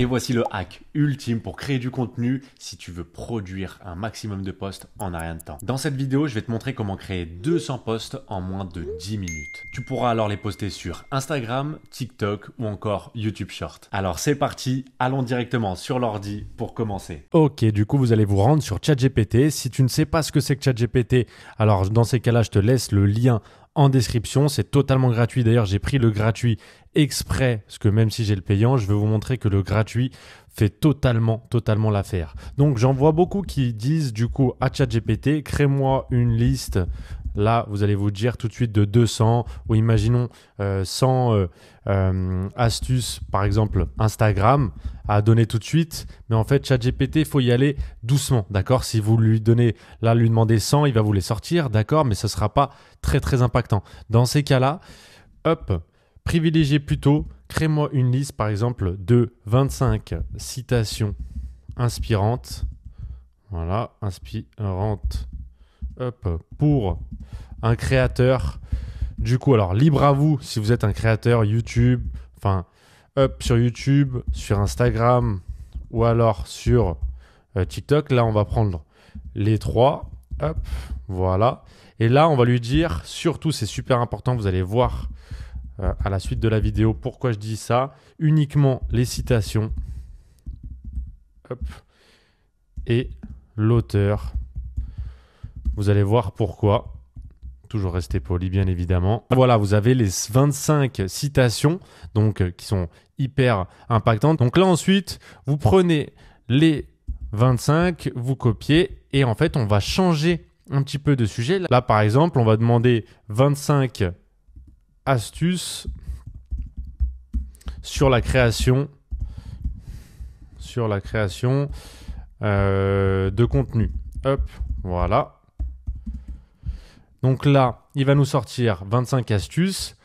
Et voici le hack ultime pour créer du contenu si tu veux produire un maximum de posts en un rien de temps. Dans cette vidéo, je vais te montrer comment créer 200 posts en moins de 10 minutes. Tu pourras alors les poster sur Instagram, TikTok ou encore YouTube Short. Alors c'est parti, allons directement sur l'ordi pour commencer. Ok, du coup vous allez vous rendre sur ChatGPT. Si tu ne sais pas ce que c'est que ChatGPT, alors dans ces cas-là, je te laisse le lien en description. C'est totalement gratuit. D'ailleurs, j'ai pris le gratuit exprès, parce que même si j'ai le payant, je vais vous montrer que le gratuit fait totalement l'affaire. Donc, j'en vois beaucoup qui disent du coup à ChatGPT, crée-moi une liste. Là, vous allez vous dire tout de suite de 200 ou imaginons 100 astuces, par exemple Instagram, à donner tout de suite. Mais en fait, ChatGPT, il faut y aller doucement, d'accord? Si vous lui donnez, là, lui demandez 100, il va vous les sortir, d'accord? Mais ce ne sera pas très impactant. Dans ces cas-là, hop, privilégiez plutôt, crée-moi une liste, par exemple, de 25 citations inspirantes. Voilà, inspirantes. Hop, pour un créateur. Du coup, alors libre à vous si vous êtes un créateur YouTube, enfin, hop, sur YouTube, sur Instagram ou alors sur TikTok. Là, on va prendre les trois. Hop, voilà. Et là, on va lui dire, surtout, c'est super important, vous allez voir à la suite de la vidéo pourquoi je dis ça, uniquement les citations. Hop. Et l'auteur. Vous allez voir pourquoi. Toujours rester poli, bien évidemment. Voilà, vous avez les 25 citations donc, qui sont hyper impactantes. Donc là, ensuite, vous prenez les 25, vous copiez et en fait, on va changer un petit peu de sujet. Là, par exemple, on va demander 25 astuces sur la création de contenu. Hop, voilà. Donc là, il va nous sortir 25 astuces.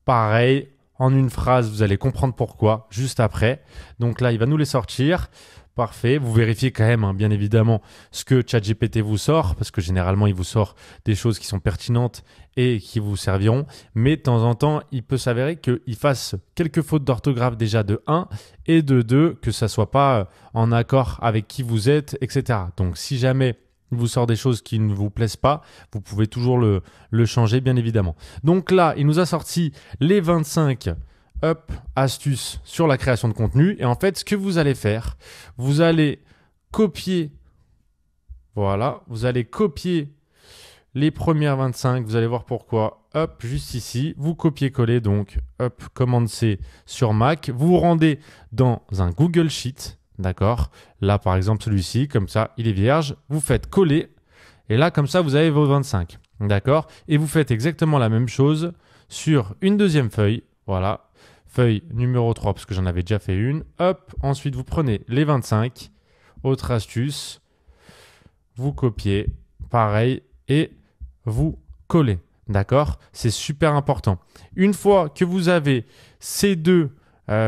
Pareil, en une phrase, vous allez comprendre pourquoi juste après. Donc là, il va nous les sortir. Parfait. Vous vérifiez quand même, hein, bien évidemment, ce que ChatGPT vous sort, parce que généralement, il vous sort des choses qui sont pertinentes et qui vous serviront. Mais de temps en temps, il peut s'avérer qu'il fasse quelques fautes d'orthographe déjà de 1 et de 2, que ça ne soit pas en accord avec qui vous êtes, etc. Donc, si jamais il vous sort des choses qui ne vous plaisent pas, vous pouvez toujours le changer, bien évidemment. Donc là, il nous a sorti les 25 astuces sur la création de contenu. Et en fait, ce que vous allez faire, vous allez copier, voilà, vous allez copier les premières 25. Vous allez voir pourquoi. Hop, juste ici, vous copiez-coller. Donc, hop, commande C sur Mac. Vous vous rendez dans un Google Sheet. D'accord. Là, par exemple, celui-ci, comme ça, il est vierge. Vous faites coller. Et là, comme ça, vous avez vos 25. D'accord. Et vous faites exactement la même chose sur une deuxième feuille. Voilà. Feuille numéro 3, parce que j'en avais déjà fait une. Hop. Ensuite, vous prenez les 25. Autre astuce. Vous copiez. Pareil. Et vous collez. D'accord. C'est super important. Une fois que vous avez ces deux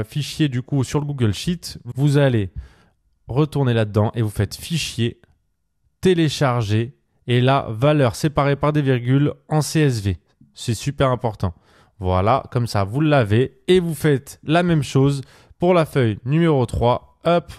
fichier du coup sur le Google Sheet, vous allez retourner là-dedans et vous faites fichier, télécharger et là, valeur séparée par des virgules en CSV. C'est super important. Voilà, comme ça, vous l'avez et vous faites la même chose pour la feuille numéro 3. Hop,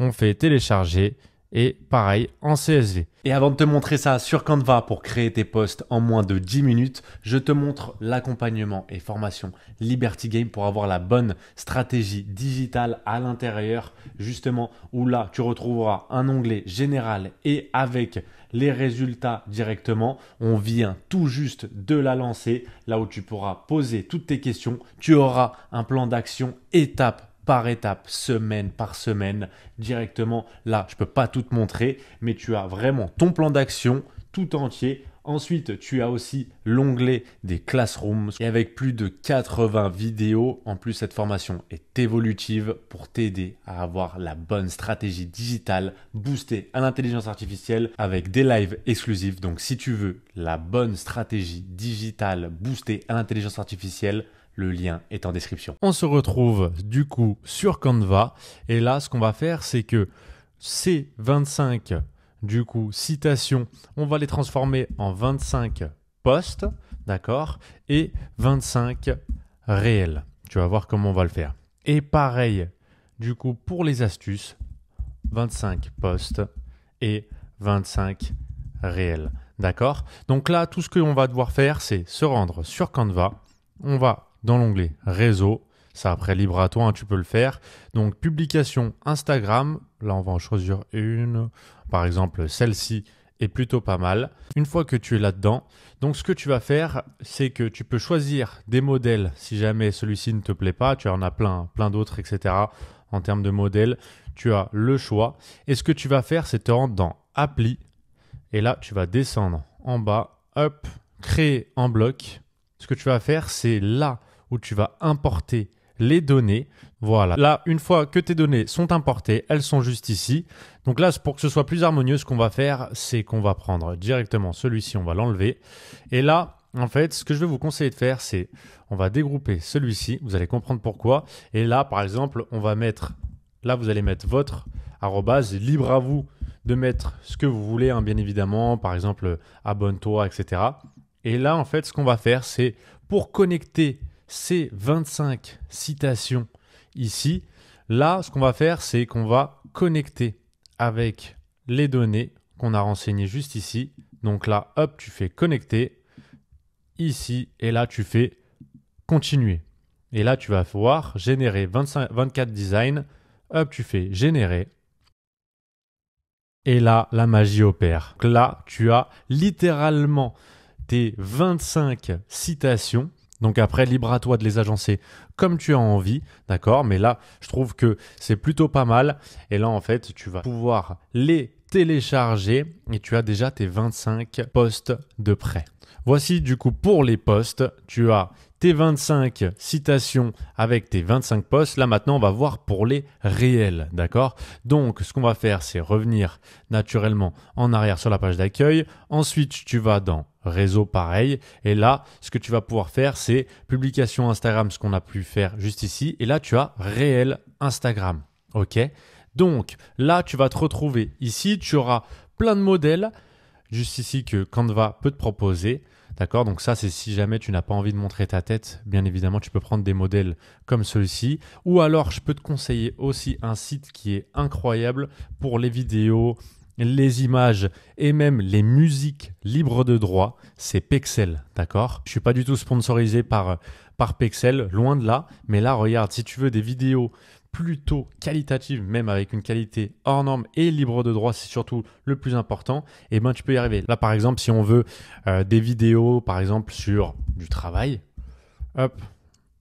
on fait télécharger et pareil en CSV. Et avant de te montrer ça sur Canva pour créer tes posts en moins de 10 minutes, je te montre l'accompagnement et formation Liberty Game pour avoir la bonne stratégie digitale à l'intérieur, justement où là tu retrouveras un onglet général et avec les résultats directement. On vient tout juste de la lancer, là où tu pourras poser toutes tes questions. Tu auras un plan d'action étape par étape, semaine par semaine, directement. Là, je ne peux pas tout te montrer, mais tu as vraiment ton plan d'action tout entier. Ensuite, tu as aussi l'onglet des classrooms et avec plus de 80 vidéos. En plus, cette formation est évolutive pour t'aider à avoir la bonne stratégie digitale boostée à l'intelligence artificielle avec des lives exclusifs. Donc, si tu veux la bonne stratégie digitale boostée à l'intelligence artificielle, le lien est en description. On se retrouve du coup sur Canva et là, ce qu'on va faire, c'est que ces 25 du coup citations, on va les transformer en 25 posts, d'accord, et 25 réels. Tu vas voir comment on va le faire. Et pareil, du coup, pour les astuces, 25 posts et 25 réels. D'accord? Donc là, tout ce qu'on va devoir faire, c'est se rendre sur Canva. On va dans l'onglet réseau. Ça, après, libre à toi, hein, tu peux le faire. Donc, publication Instagram. Là, on va en choisir une. Par exemple, celle-ci est plutôt pas mal. Une fois que tu es là-dedans, donc ce que tu vas faire, c'est que tu peux choisir des modèles si jamais celui-ci ne te plaît pas. Tu en as plein d'autres, etc. En termes de modèles, tu as le choix. Et ce que tu vas faire, c'est te rendre dans Appli. Et là, tu vas descendre en bas, hop, créer en bloc. Ce que tu vas faire, c'est là où tu vas importer les données. Voilà. Là, une fois que tes données sont importées, elles sont juste ici. Donc là, pour que ce soit plus harmonieux, ce qu'on va faire, c'est qu'on va prendre directement celui-ci, on va l'enlever. Et là, en fait, ce que je vais vous conseiller de faire, c'est on va dégrouper celui-ci. Vous allez comprendre pourquoi. Et là, par exemple, on va mettre, là, vous allez mettre votre arrobase, libre à vous de mettre ce que vous voulez, hein, bien évidemment, par exemple, abonne-toi, etc. Et là, en fait, ce qu'on va faire, c'est pour connecter ces 25 citations ici, là, ce qu'on va faire, c'est qu'on va connecter avec les données qu'on a renseignées juste ici. Donc là, hop, tu fais connecter ici, et là, tu fais continuer. Et là, tu vas voir générer 24 designs. Hop, tu fais générer. Et là, la magie opère. Là, tu as littéralement tes 25 citations. Donc après, libre à toi de les agencer comme tu as envie, d'accord? Mais là, je trouve que c'est plutôt pas mal. Et là, en fait, tu vas pouvoir les télécharger et tu as déjà tes 25 posts de prêt. Voici du coup pour les posts, tu as tes 25 citations avec tes 25 posts. Là maintenant, on va voir pour les réels, d'accord? Donc, ce qu'on va faire, c'est revenir naturellement en arrière sur la page d'accueil. Ensuite, tu vas dans réseau pareil. Et là, ce que tu vas pouvoir faire, c'est publication Instagram, ce qu'on a pu faire juste ici. Et là, tu as réel Instagram, ok? Donc, là, tu vas te retrouver ici. Tu auras plein de modèles juste ici que Canva peut te proposer. D'accord? Donc ça, c'est si jamais tu n'as pas envie de montrer ta tête. Bien évidemment, tu peux prendre des modèles comme celui-ci. Ou alors, je peux te conseiller aussi un site qui est incroyable pour les vidéos, les images et même les musiques libres de droit. C'est Pexels, d'accord? Je ne suis pas du tout sponsorisé par Pexels, loin de là. Mais là, regarde, si tu veux des vidéos plutôt qualitative, même avec une qualité hors norme et libre de droit, c'est surtout le plus important, et ben tu peux y arriver. Là, par exemple, si on veut des vidéos, par exemple, sur du travail, hop,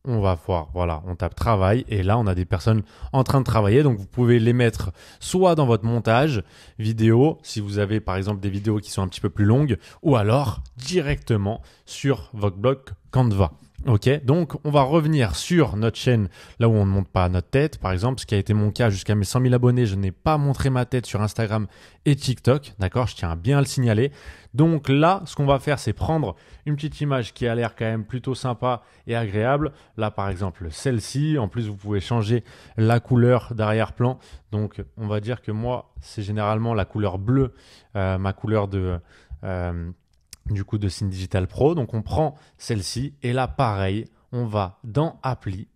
on va voir, voilà, on tape travail, et là, on a des personnes en train de travailler, donc vous pouvez les mettre soit dans votre montage vidéo, si vous avez, par exemple, des vidéos qui sont un petit peu plus longues, ou alors directement sur votre bloc Canva. Ok, donc on va revenir sur notre chaîne là où on ne montre pas notre tête, par exemple, ce qui a été mon cas jusqu'à mes 100 000 abonnés, je n'ai pas montré ma tête sur Instagram et TikTok, d'accord, je tiens à bien le signaler. Donc là, ce qu'on va faire, c'est prendre une petite image qui a l'air quand même plutôt sympa et agréable. Là, par exemple, celle-ci, en plus, vous pouvez changer la couleur d'arrière-plan. Donc, on va dire que moi, c'est généralement la couleur bleue, ma couleur du coup de Cine Digital Pro. Donc on prend celle-ci et là pareil, on va dans Appli,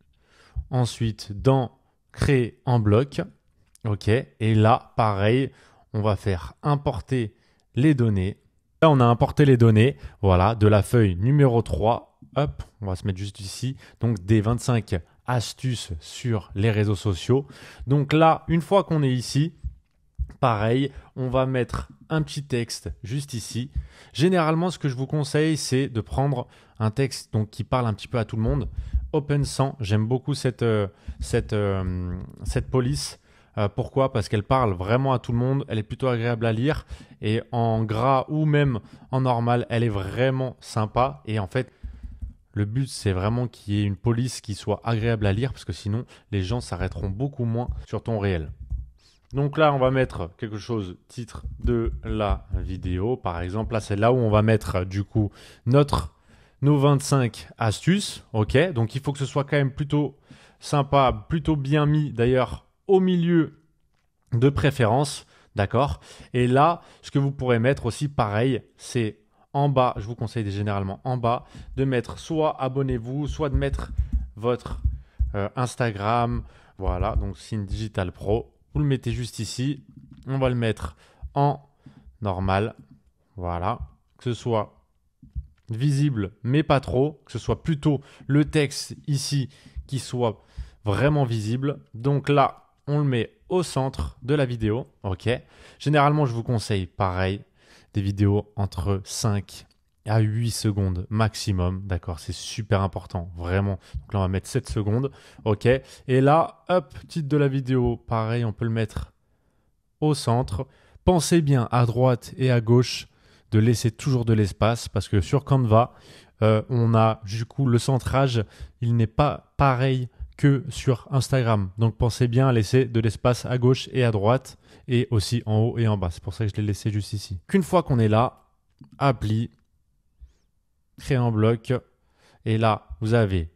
ensuite dans Créer en bloc, ok, et là pareil, on va faire importer les données. Là on a importé les données, voilà, de la feuille numéro 3, hop, on va se mettre juste ici, donc des 25 astuces sur les réseaux sociaux. Donc là, une fois qu'on est ici, pareil, on va mettre un petit texte juste ici. Généralement, ce que je vous conseille, c'est de prendre un texte donc, qui parle un petit peu à tout le monde. Open 100, j'aime beaucoup cette police. Pourquoi? Parce qu'elle parle vraiment à tout le monde. Elle est plutôt agréable à lire. Et en gras ou même en normal, elle est vraiment sympa. Et en fait, le but, c'est vraiment qu'il y ait une police qui soit agréable à lire parce que sinon, les gens s'arrêteront beaucoup moins sur ton réel. Donc là, on va mettre quelque chose, titre de la vidéo. Par exemple, là, c'est là où on va mettre du coup nos 25 astuces. Ok, donc il faut que ce soit quand même plutôt sympa, plutôt bien mis d'ailleurs au milieu de préférence. D'accord? Et là, ce que vous pourrez mettre aussi, pareil, c'est en bas, je vous conseille généralement en bas, de mettre soit abonnez-vous, soit de mettre votre Instagram, Voilà, donc Cine Digital Pro. Vous le mettez juste ici. On va le mettre en normal. Voilà. Que ce soit visible, mais pas trop. Que ce soit plutôt le texte ici qui soit vraiment visible. Donc là, on le met au centre de la vidéo. OK. Généralement, je vous conseille, pareil, des vidéos entre 5 à 8 secondes maximum. D'accord, c'est super important, vraiment. Donc là, on va mettre 7 secondes. OK. Et là, hop, titre de la vidéo. Pareil, on peut le mettre au centre. Pensez bien à droite et à gauche de laisser toujours de l'espace parce que sur Canva, on a du coup le centrage, il n'est pas pareil que sur Instagram. Donc pensez bien à laisser de l'espace à gauche et à droite et aussi en haut et en bas. C'est pour ça que je l'ai laissé juste ici. Qu'une fois qu'on est là, appli, créer en bloc et là, vous avez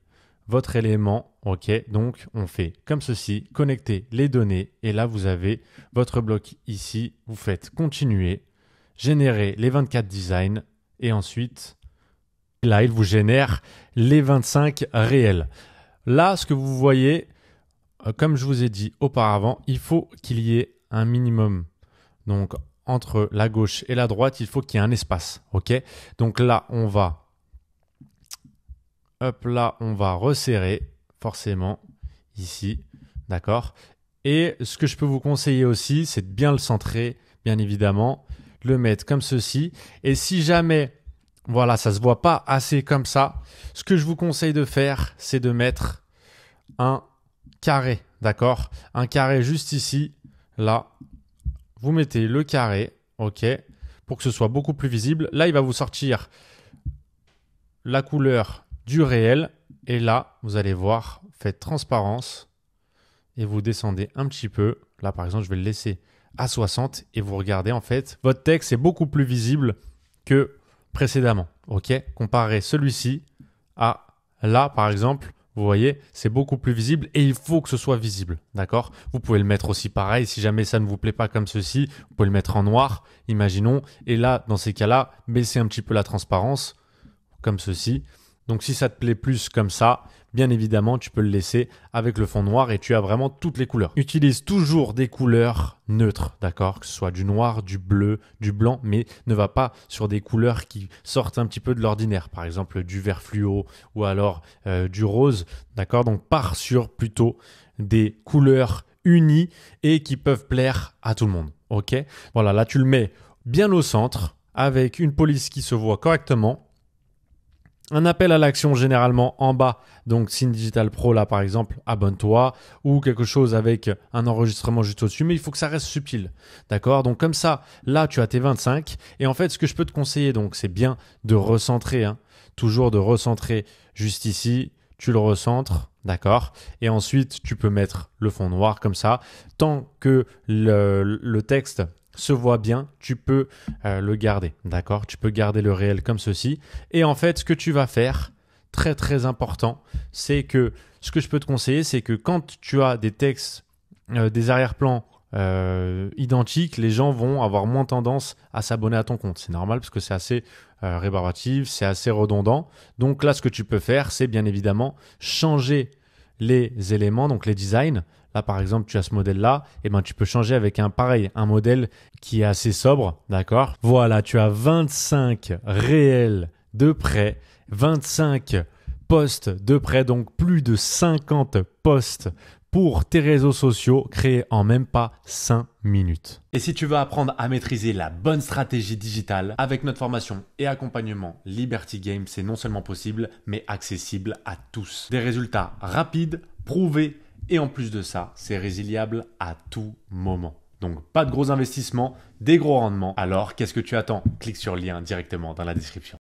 votre élément. OK, donc on fait comme ceci, connecter les données et là, vous avez votre bloc ici. Vous faites continuer, générer les 24 designs et ensuite, là, il vous génère les 25 réels. Là, ce que vous voyez, comme je vous ai dit auparavant, il faut qu'il y ait un minimum. Donc, entre la gauche et la droite, il faut qu'il y ait un espace. OK? Donc là, on va resserrer forcément ici. D'accord? Et ce que je peux vous conseiller aussi, c'est de bien le centrer, bien évidemment, le mettre comme ceci. Et si jamais, voilà, ça ne se voit pas assez comme ça, ce que je vous conseille de faire, c'est de mettre un carré, d'accord? Un carré juste ici, là. Vous mettez le carré, OK, pour que ce soit beaucoup plus visible. Là, il va vous sortir la couleur du réel. Et là, vous allez voir, faites transparence et vous descendez un petit peu. Là, par exemple, je vais le laisser à 60 et vous regardez, en fait, votre texte est beaucoup plus visible que précédemment. OK? Comparez celui-ci à là, par exemple. Vous voyez, c'est beaucoup plus visible et il faut que ce soit visible, d'accord? Vous pouvez le mettre aussi pareil, si jamais ça ne vous plaît pas comme ceci, vous pouvez le mettre en noir, imaginons. Et là, dans ces cas-là, baissez un petit peu la transparence, comme ceci. Donc, si ça te plaît plus comme ça, bien évidemment, tu peux le laisser avec le fond noir et tu as vraiment toutes les couleurs. Utilise toujours des couleurs neutres, d'accord? Que ce soit du noir, du bleu, du blanc, mais ne va pas sur des couleurs qui sortent un petit peu de l'ordinaire. Par exemple, du vert fluo ou alors du rose, d'accord? Donc, pars sur plutôt des couleurs unies et qui peuvent plaire à tout le monde, ok? Voilà, là, tu le mets bien au centre avec une police qui se voit correctement. Un appel à l'action généralement en bas, donc Cine Digital Pro là par exemple, abonne-toi, ou quelque chose avec un enregistrement juste au-dessus, mais il faut que ça reste subtil, d'accord? Donc comme ça, là tu as tes 25, et en fait ce que je peux te conseiller, donc c'est bien de recentrer, hein, toujours de recentrer juste ici, tu le recentres, d'accord? Et ensuite tu peux mettre le fond noir comme ça, tant que le texte se voit bien, tu peux le garder, d'accord? Tu peux garder le réel comme ceci. Et en fait, ce que tu vas faire, très très important, c'est que ce que je peux te conseiller, c'est que quand tu as des textes, des arrière-plans identiques, les gens vont avoir moins tendance à s'abonner à ton compte. C'est normal parce que c'est assez rébarbatif, c'est assez redondant. Donc là, ce que tu peux faire, c'est bien évidemment changer les éléments, donc les designs. Là, par exemple, tu as ce modèle-là, et ben, tu peux changer avec un modèle qui est assez sobre, d'accord? Voilà, tu as 25 réels de près, 25 posts de près, donc plus de 50 posts pour tes réseaux sociaux créés en même pas 5 minutes. Et si tu veux apprendre à maîtriser la bonne stratégie digitale, avec notre formation et accompagnement Liberty Game, c'est non seulement possible, mais accessible à tous. Des résultats rapides, prouvés, et en plus de ça, c'est résiliable à tout moment. Donc pas de gros investissements, des gros rendements. Alors qu'est-ce que tu attends? Clique sur le lien directement dans la description.